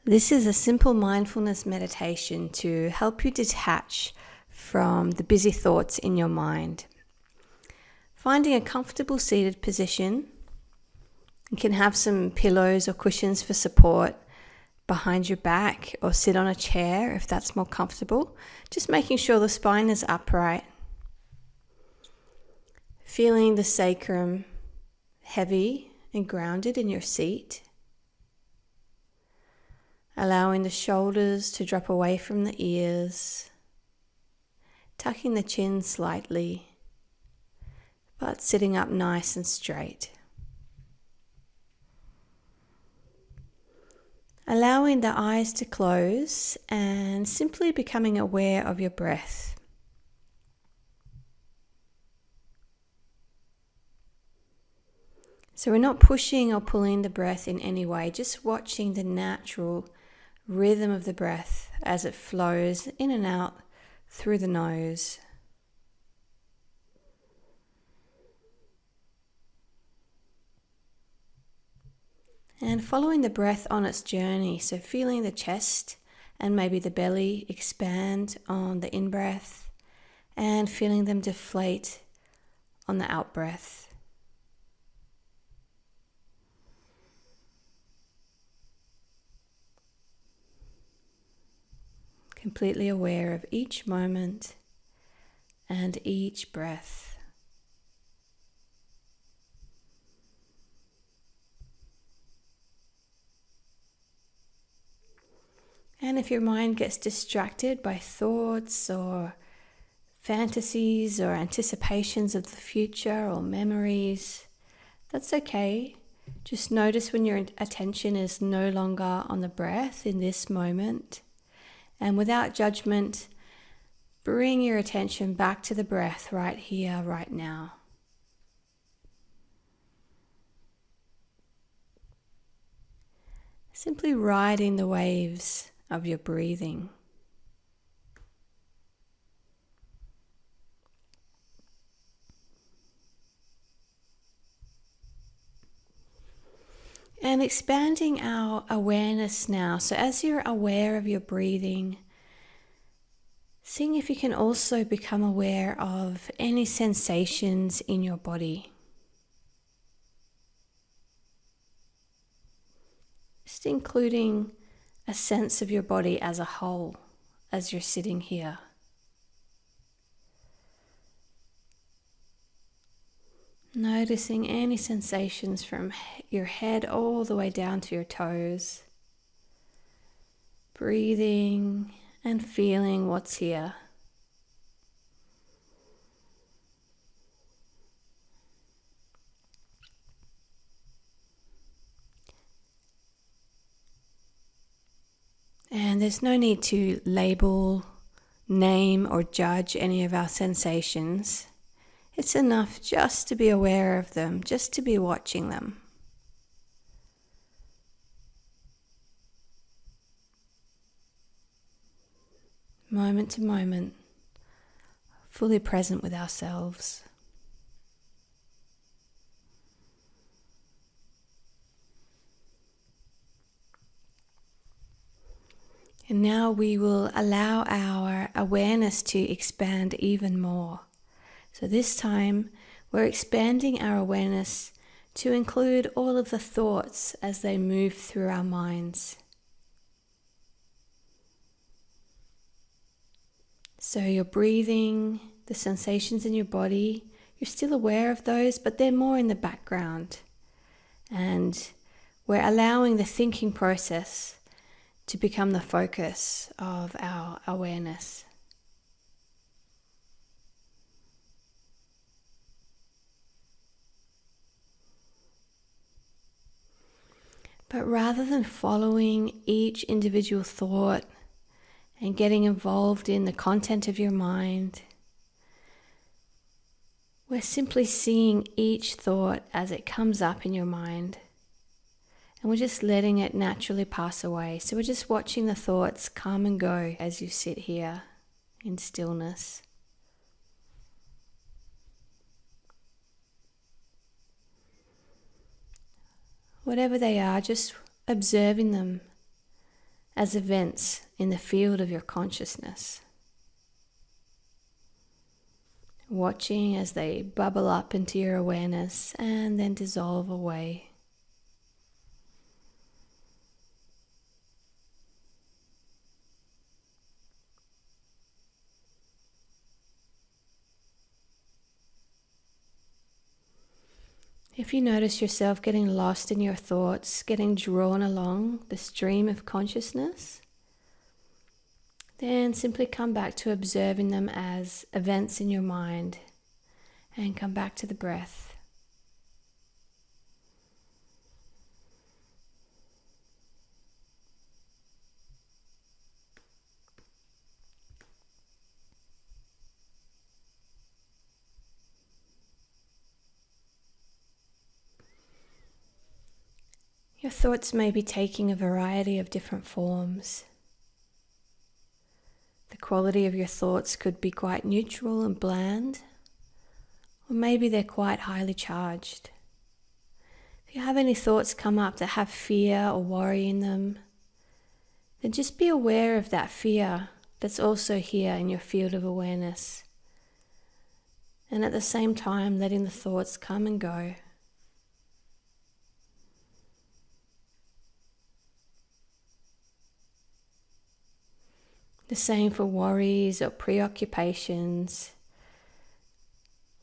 This is a simple mindfulness meditation to help you detach from the busy thoughts in your mind. Finding a comfortable seated position. You can have some pillows or cushions for support behind your back, or sit on a chair if that's more comfortable. Just making sure the spine is upright. Feeling the sacrum heavy and grounded in your seat. Allowing the shoulders to drop away from the ears. Tucking the chin slightly, but sitting up nice and straight. Allowing the eyes to close and simply becoming aware of your breath. So we're not pushing or pulling the breath in any way, just watching the natural rhythm of the breath as it flows in and out through the nose. And following the breath on its journey, so feeling the chest and maybe the belly expand on the in-breath and feeling them deflate on the out-breath. Completely aware of each moment and each breath. And if your mind gets distracted by thoughts or fantasies or anticipations of the future or memories, that's okay. Just notice when your attention is no longer on the breath in this moment. And without judgment, bring your attention back to the breath right here, right now. Simply riding the waves of your breathing. And expanding our awareness now. So as you're aware of your breathing, seeing if you can also become aware of any sensations in your body. Just including a sense of your body as a whole as you're sitting here. Noticing any sensations from your head all the way down to your toes. Breathing and feeling what's here. And there's no need to label, name, or judge any of our sensations. It's enough just to be aware of them, just to be watching them. Moment to moment, fully present with ourselves. And now we will allow our awareness to expand even more. So this time we're expanding our awareness to include all of the thoughts as they move through our minds. So you're breathing, the sensations in your body, you're still aware of those, but they're more in the background. And we're allowing the thinking process to become the focus of our awareness. But rather than following each individual thought and getting involved in the content of your mind, we're simply seeing each thought as it comes up in your mind. And we're just letting it naturally pass away. So we're just watching the thoughts come and go as you sit here in stillness. Whatever they are, just observing them as events in the field of your consciousness. Watching as they bubble up into your awareness and then dissolve away. If you notice yourself getting lost in your thoughts, getting drawn along the stream of consciousness, then simply come back to observing them as events in your mind and come back to the breath. Your thoughts may be taking a variety of different forms. The quality of your thoughts could be quite neutral and bland, or maybe they're quite highly charged. If you have any thoughts come up that have fear or worry in them, then just be aware of that fear that's also here in your field of awareness. And at the same time, letting the thoughts come and go. The same for worries or preoccupations.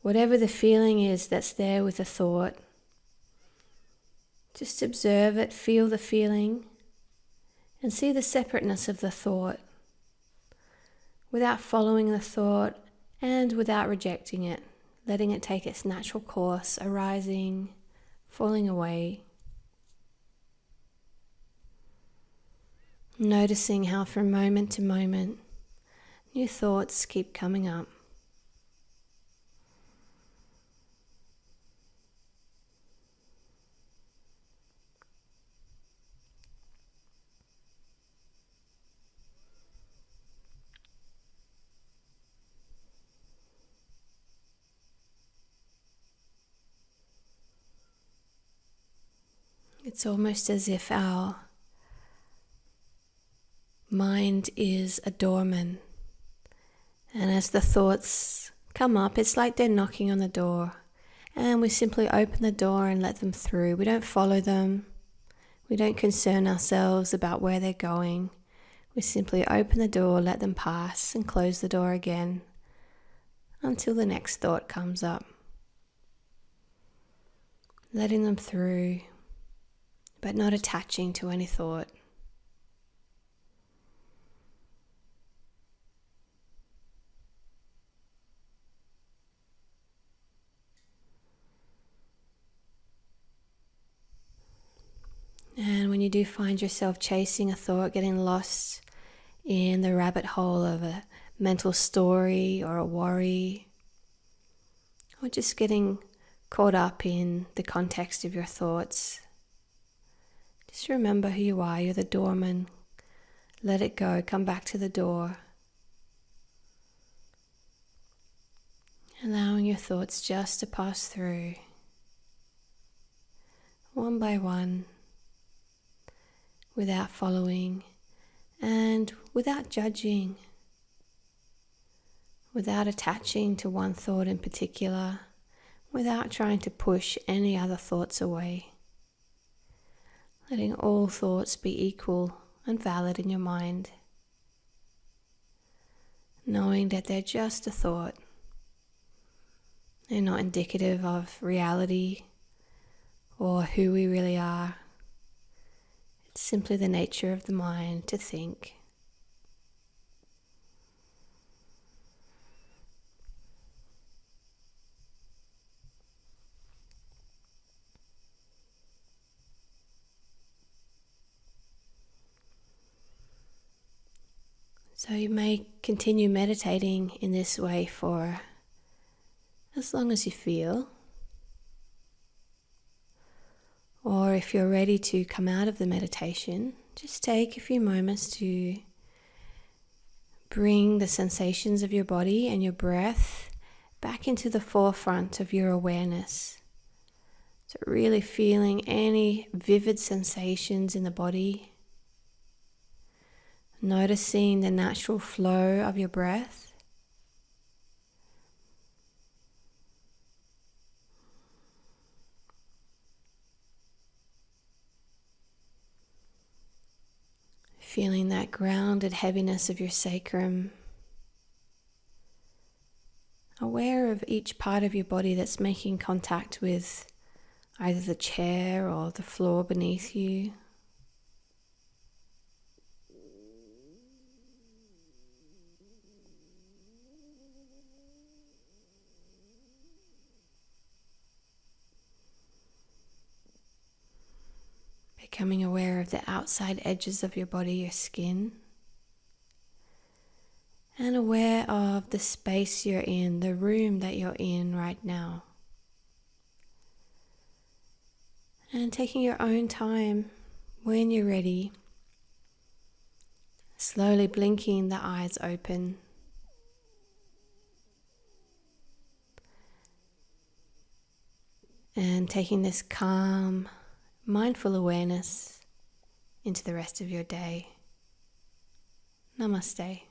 Whatever the feeling is that's there with the thought, just observe it, feel the feeling, and see the separateness of the thought without following the thought and without rejecting it, letting it take its natural course, arising, falling away. Noticing how from moment to moment, new thoughts keep coming up. It's almost as if our mind is a doorman, and as the thoughts come up, it's like they're knocking on the door, and we simply open the door and let them through. We don't follow them. We don't concern ourselves about where they're going. We simply open the door, let them pass, and close the door again until the next thought comes up. Letting them through, but not attaching to any thought. And when you do find yourself chasing a thought, getting lost in the rabbit hole of a mental story or a worry, or just getting caught up in the context of your thoughts, just remember who you are. You're the doorman. Let it go. Come back to the door. Allowing your thoughts just to pass through, one by one, without following and without judging, without attaching to one thought in particular, without trying to push any other thoughts away. Letting all thoughts be equal and valid in your mind, knowing that they're just a thought. They're not indicative of reality or who we really are. It's simply the nature of the mind to think. So you may continue meditating in this way for as long as you feel. Or if you're ready to come out of the meditation, just take a few moments to bring the sensations of your body and your breath back into the forefront of your awareness. So really feeling any vivid sensations in the body. Noticing the natural flow of your breath. Feeling that grounded heaviness of your sacrum. Aware of each part of your body that's making contact with either the chair or the floor beneath you. Becoming aware of the outside edges of your body, your skin. And aware of the space you're in, the room that you're in right now. And taking your own time when you're ready, slowly blinking the eyes open. And taking this calm, mindful awareness into the rest of your day. Namaste.